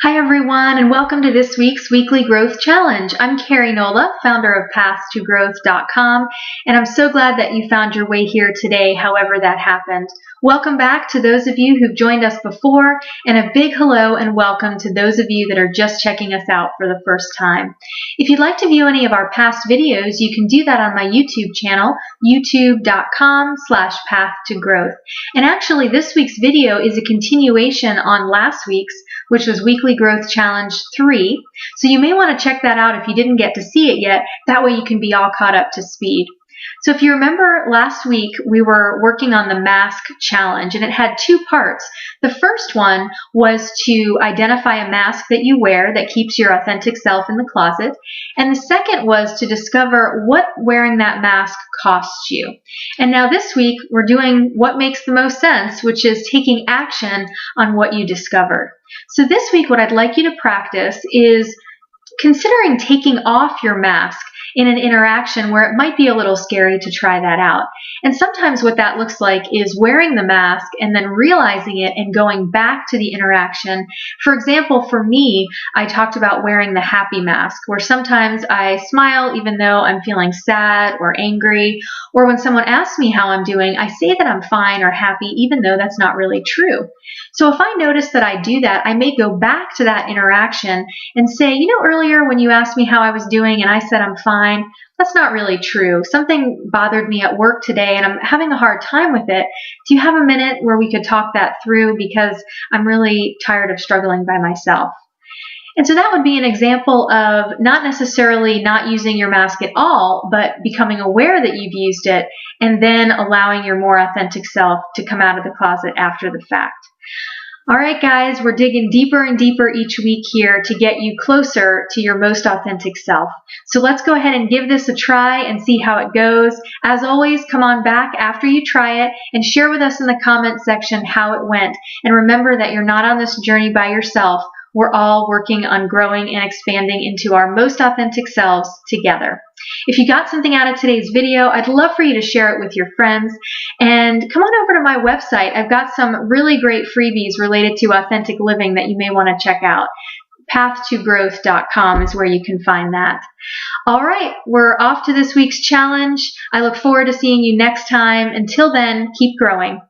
Hi everyone, and welcome to this week's Weekly Growth Challenge. I'm Carrie Nola, founder of PathToGrowth.com, and I'm so glad that you found your way here today, however that happened. Welcome back to those of you who've joined us before, and a big hello and welcome to those of you that are just checking us out for the first time. If you'd like to view any of our past videos, you can do that on my YouTube channel, youtube.com/PathToGrowth. And actually, this week's video is a continuation on last week's, which was Weekly Growth Challenge 3. So you may want to check that out if you didn't get to see it yet. That way you can be all caught up to speed. So if you remember last week, we were working on the mask challenge, and it had two parts. The first one was to identify a mask that you wear that keeps your authentic self in the closet. And the second was to discover what wearing that mask costs you. And now this week, we're doing what makes the most sense, which is taking action on what you discovered. So this week, what I'd like you to practice is considering taking off your mask in an interaction where it might be a little scary to try that out. And sometimes what that looks like is wearing the mask and then realizing it and going back to the interaction. For example, for me, I talked about wearing the happy mask, where sometimes I smile even though I'm feeling sad or angry, or when someone asks me how I'm doing, I say that I'm fine or happy even though that's not really true. So if I notice that I do that, I may go back to that interaction and say, you know, earlier when you asked me how I was doing and I said I'm fine, that's not really true. Something bothered me at work today and I'm having a hard time with it. Do you have a minute where we could talk that through, because I'm really tired of struggling by myself? And so that would be an example of not necessarily not using your mask at all, but becoming aware that you've used it and then allowing your more authentic self to come out of the closet after the fact. All right, guys, we're digging deeper and deeper each week here to get you closer to your most authentic self. So let's go ahead and give this a try and see how it goes. As always, come on back after you try it and share with us in the comment section how it went. And remember that you're not on this journey by yourself. We're all working on growing and expanding into our most authentic selves together. If you got something out of today's video, I'd love for you to share it with your friends. And come on over to my website. I've got some really great freebies related to authentic living that you may want to check out. PathToGrowth.com is where you can find that. All right, we're off to this week's challenge. I look forward to seeing you next time. Until then, keep growing.